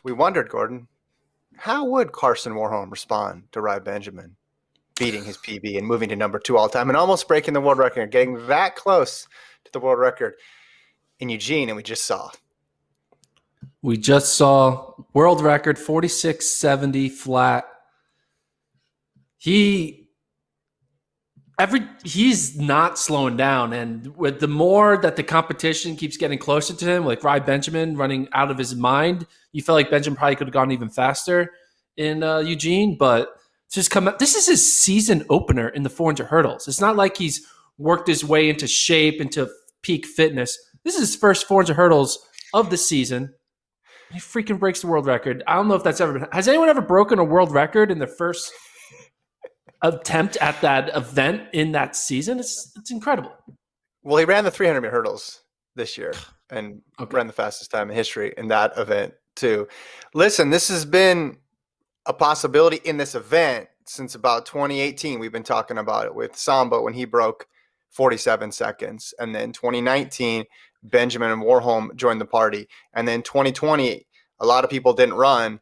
we wondered, Gordon, how would Karsten Warholm respond to Rai Benjamin beating his PB and moving to number 2 all time and almost breaking the world record, getting that close to the world record in Eugene, and we just saw world record 46.70 flat. He's not slowing down, and with the more that the competition keeps getting closer to him, like Rai Benjamin running out of his mind, you felt like Benjamin probably could have gone even faster in Eugene, but this is his season opener in the 400 hurdles. It's not like he's worked his way into shape, into peak fitness. This is his first 400 hurdles of the season. He freaking breaks the world record. I don't know if that's ever been. Has anyone ever broken a world record in their first attempt at that event in that season? It's incredible. Well, he ran the 300-meter hurdles this year and ran the fastest time in history in that event too. Listen, this has been a possibility in this event since about 2018. We've been talking about it with Samba when he broke 47 seconds. And then 2019, Benjamin and Warholm joined the party. And then 2020, a lot of people didn't run,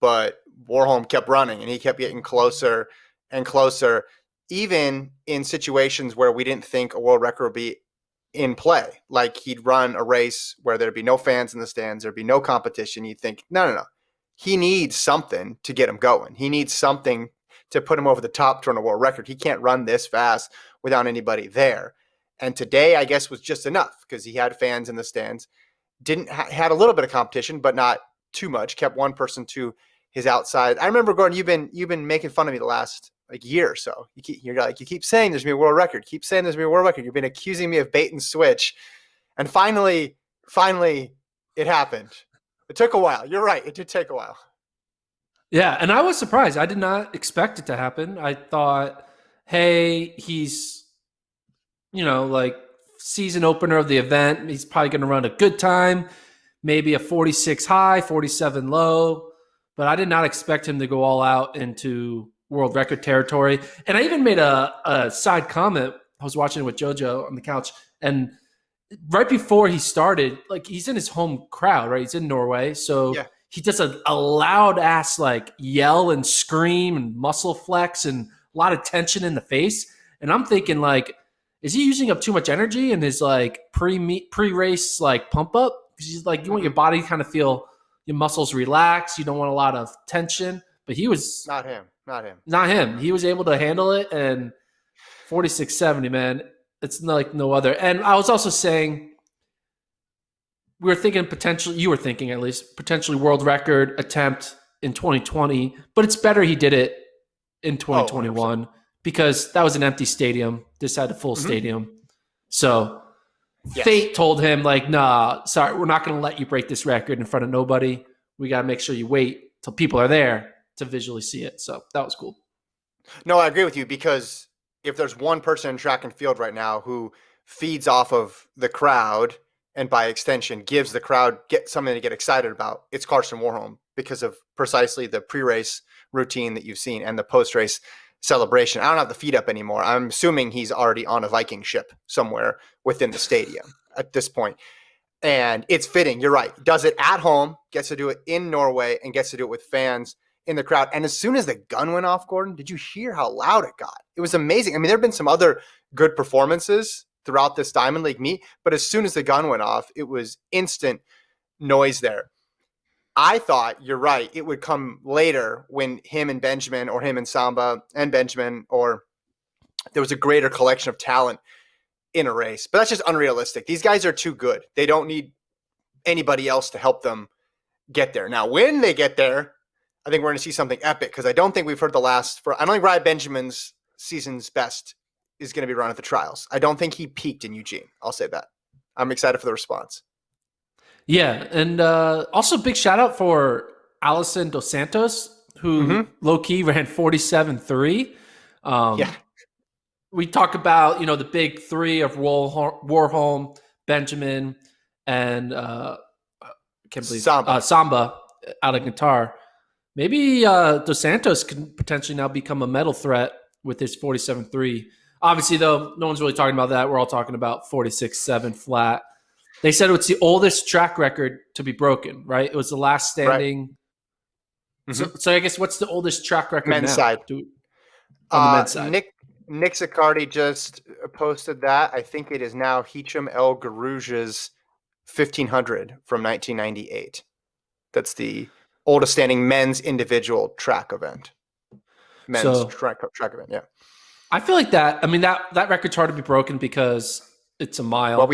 but Warholm kept running and he kept getting closer and closer, even in situations where we didn't think a world record would be in play. Like he'd run a race where there'd be no fans in the stands, there'd be no competition. You'd think, no. He needs something to get him going. He needs something to put him over the top to run a world record. He can't run this fast without anybody there. And today, I guess, was just enough because he had fans in the stands. Had a little bit of competition, but not too much. Kept one person to his outside. I remember, Gordon, you've been making fun of me the last year or so. You keep saying there's gonna be a world record. Keep saying there's gonna be a world record. You've been accusing me of bait and switch, and finally, it happened. It took a while. You're right. It did take a while. Yeah, and I was surprised. I did not expect it to happen. I thought, hey, he's, like season opener of the event. He's probably going to run a good time, maybe a 46 high, 47 low. But I did not expect him to go all out into world record territory. And I even made a side comment. I was watching it with JoJo on the couch, and right before he started, like he's in his home crowd, right? He's in Norway. So he does a loud ass like yell and scream and muscle flex and a lot of tension in the face. And I'm thinking like, is he using up too much energy in his like pre-race like pump up? Because he's like, you want your body to kind of feel your muscles relax. You don't want a lot of tension. But he was not him. He was able to handle it, and 46.70, man. It's like no other. And I was also saying, you were thinking at least, potentially world record attempt in 2020, but it's better he did it in 2021 because that was an empty stadium. This had a full stadium. So fate told him like, nah, sorry, we're not going to let you break this record in front of nobody. We got to make sure you wait till people are there to visually see it. So that was cool. No, I agree with you because if there's one person in track and field right now who feeds off of the crowd and by extension gives the crowd something to get excited about, it's Karsten Warholm because of precisely the pre-race routine that you've seen and the post-race celebration. I don't have the feet up anymore. I'm assuming he's already on a Viking ship somewhere within the stadium at this point. And it's fitting. You're right. Does it at home, gets to do it in Norway, and gets to do it with fans in the crowd. And as soon as the gun went off, Gordon, did you hear how loud it got? It was amazing. I mean, there have been some other good performances throughout this Diamond League meet, but as soon as the gun went off, it was instant noise there. I thought, you're right, it would come later when him and Benjamin, or him and Samba and Benjamin, or there was a greater collection of talent in a race. But that's just unrealistic. These guys are too good. They don't need anybody else to help them get there. Now, when they get there, I think we're going to see something epic because I don't think we've heard I don't think Rai Benjamin's season's best is going to be run at the trials. I don't think he peaked in Eugene. I'll say that. I'm excited for the response. Yeah, and also big shout out for Alison Dos Santos, who low-key ran 47.3. We talk about, the big three of Warholm, Benjamin, and Samba out of Qatar. Maybe Dos Santos can potentially now become a medal threat with his 47.3. Obviously, though, no one's really talking about that. We're all talking about 46.7 flat. They said it's the oldest track record to be broken, right? It was the last standing So I guess what's the oldest track record Men's now? side. On the men's side? Nick Sicardi just posted that. I think it is now Hicham El Garouge's 1500 from 1998. That's the oldest standing men's individual track event. Men's So track event, yeah. I feel like that. I mean, that record's hard to be broken because it's a Well, mile.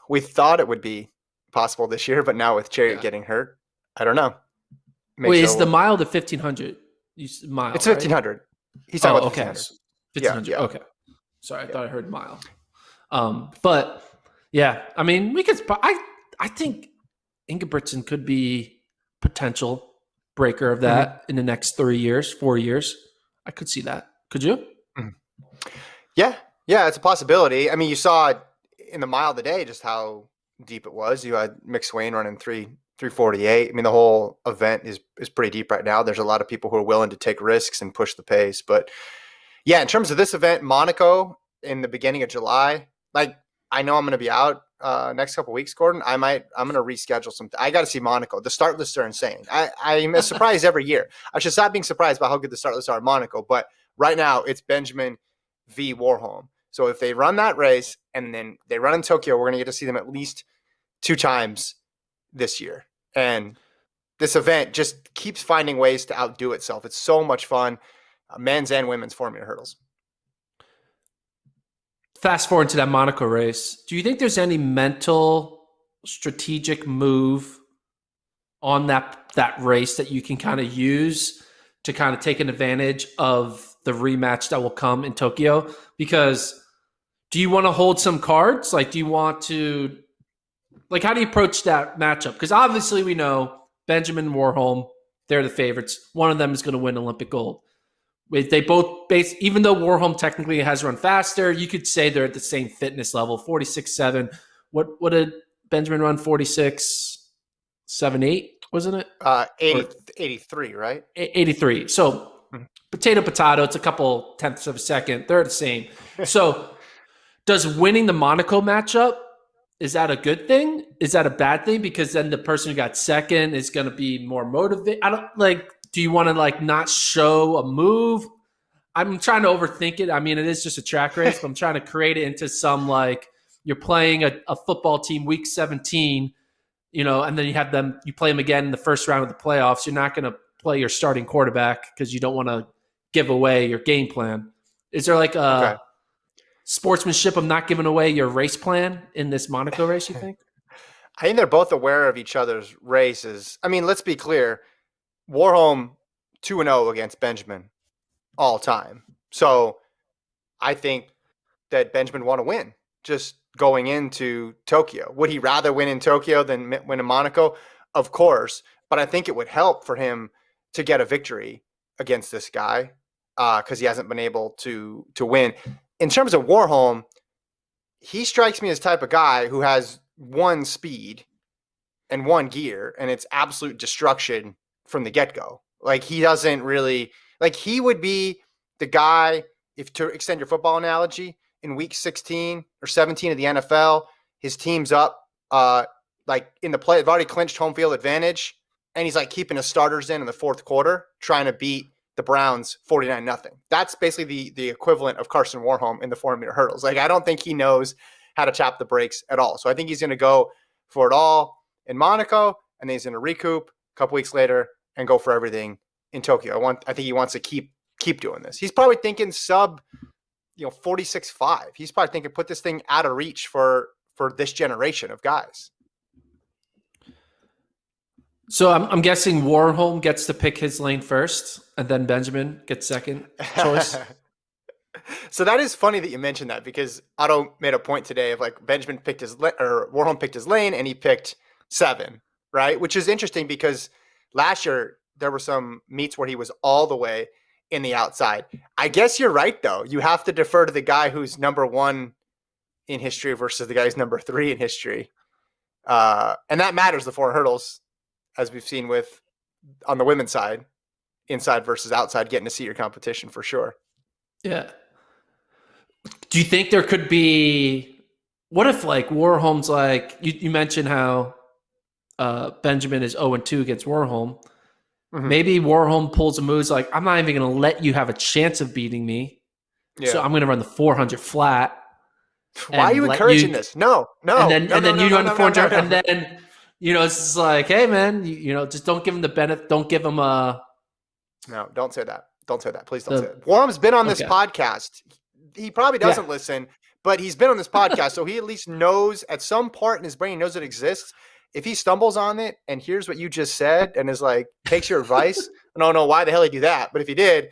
we thought it would be possible this year, but now with Chariot Yeah. getting hurt, I don't know. Wait, is the mile the 1500? Mile, It's right? 1500. He's talking about the okay. 1500. 1500. Yeah. Okay. Sorry, I thought I heard mile. But yeah, I mean, we could. I think Ingebrigtsen could be potential breaker of that in the next 3 years, 4 years. I could see that. Could you? Yeah, it's a possibility. I mean, you saw in the mile of the day just how deep it was. You had Mick Swain running 348. I mean, the whole event is pretty deep right now. There's a lot of people who are willing to take risks and push the pace. But yeah, in terms of this event, Monaco in the beginning of July, like I know I'm going to be out next couple of weeks, Gordon. I'm going to reschedule something. I got to see Monaco. The start lists are insane. I'm surprised every year. I should stop being surprised by how good the start lists are in Monaco. But right now it's Benjamin v. Warholm. So if they run that race and then they run in Tokyo, we're going to get to see them at least 2 times this year. And this event just keeps finding ways to outdo itself. It's so much fun. Men's and women's 4-meter hurdles. Fast forward to that Monaco race. Do you think there's any mental strategic move on that race that you can kind of use to kind of take an advantage of the rematch that will come in Tokyo? Because do you want to hold some cards? Like, do you want to, like, how do you approach that matchup? Because obviously we know Benjamin and Warholm, they're the favorites. One of them is going to win Olympic gold. They both even though Warholm technically has run faster, you could say they're at the same fitness level. 46.7. What did Benjamin run? 46.78, wasn't it? 83, right? 83. So potato. It's a couple tenths of a second. They're the same. So does winning the Monaco matchup, is that a good thing? Is that a bad thing? Because then the person who got second is going to be more motivated. Do you want to not show a move? I'm trying to overthink it. I mean, it is just a track race, but I'm trying to create it into some you're playing a football team week 17, and then you play them again in the first round of the playoffs. You're not going to play your starting quarterback because you don't want to give away your game plan. Is there a sportsmanship of not giving away your race plan in this Monaco race, you think? I think they're both aware of each other's races. I mean, let's be clear. Warholm 2-0 against Benjamin all time. So I think that Benjamin want to win just going into Tokyo. Would he rather win in Tokyo than win in Monaco? Of course. But I think it would help for him to get a victory against this guy because he hasn't been able to win. In terms of Warholm, he strikes me as the type of guy who has one speed and one gear, and it's absolute destruction from the get-go. He doesn't really he would be the guy, if to extend your football analogy, in week 16 or 17 of the NFL, his team's up in the play, they've already clinched home field advantage, and he's keeping his starters in the fourth quarter trying to beat the Browns 49-0. That's basically the equivalent of Karsten Warholm in the 4-meter hurdles. I don't think he knows how to tap the brakes at all. So I think he's going to go for it all in Monaco, and then he's going to recoup a couple weeks later and go for everything in Tokyo. I think he wants to keep doing this. He's probably thinking sub 46.5. He's probably thinking put this thing out of reach for this generation of guys. So I'm guessing Warholm gets to pick his lane first, and then Benjamin gets second choice. So that is funny that you mentioned that, because Otto made a point today of Benjamin picked Warholm picked his lane and he picked 7, right? Which is interesting because last year there were some meets where he was all the way in the outside. I guess you're right though. You have to defer to the guy who's number 1 in history versus the guy who's number 3 in history. And that matters, the 4 hurdles, as we've seen with on the women's side, inside versus outside, getting to see your competition for sure. Yeah. Do you think there could be, what if Warholm's you mentioned how Benjamin is 0-2 against Warholm. Mhm. Maybe Warholm pulls a move like, I'm not even going to let you have a chance of beating me. So Yeah. I'm going to run the 400 flat Why are and you let encouraging you, this? No, and no, then no, and no, then no, you no, run the no, no, no, 400, and no. then it's just like, hey man, just don't give him the benefit, don't give him No, don't say that. Don't say that. Please don't say the that. Warham's been on this okay, podcast. He probably yeah, doesn't listen, but he's been on this podcast, so he at least knows at some part in his brain, he knows it exists. If he stumbles on it and hears what you just said and is like, takes your advice, I don't know why the hell he do that, but if he did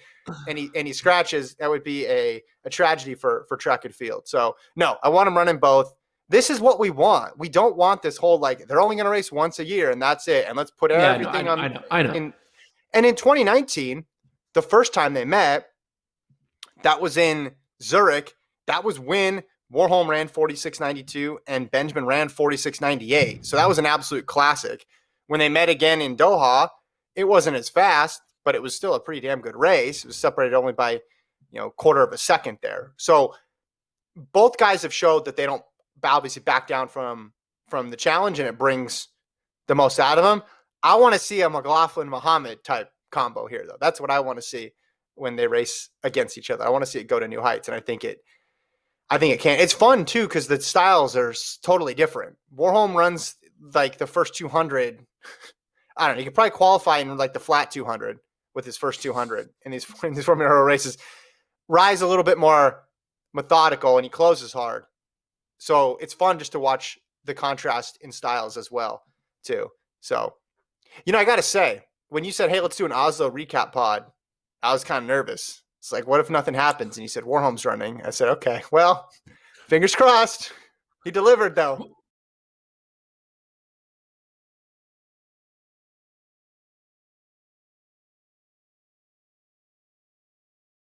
and he scratches, that would be a tragedy for track and field. So no, I want him running both. This is what we want. We don't want this whole like they're only going to race once a year and that's it. And let's put yeah, no, everything on I know, in. And in 2019, the first time they met, that was in Zurich. That was when Warholm ran 46.92 and Benjamin ran 46.98. So that was an absolute classic. When they met again in Doha, it wasn't as fast, but it was still a pretty damn good race. It was separated only by, quarter of a second there. So both guys have showed that they don't obviously back down from the challenge, and it brings the most out of them. I want to see a McLaughlin Muhammad type combo here, though. That's what I want to see when they race against each other. I want to see it go to new heights, and I think it can. It's fun too because the styles are totally different. Warholm runs like the first 200. I don't know. He could probably qualify in like the flat 200 with his first 200 in these Formula Euro races. Rise a little bit more methodical, and he closes hard. So it's fun just to watch the contrast in styles as well too. So, I got to say, when you said, hey, let's do an Oslo recap pod, I was kind of nervous. It's like, what if nothing happens? And you said, Warholm's running. I said, okay, well, fingers crossed. He delivered, though.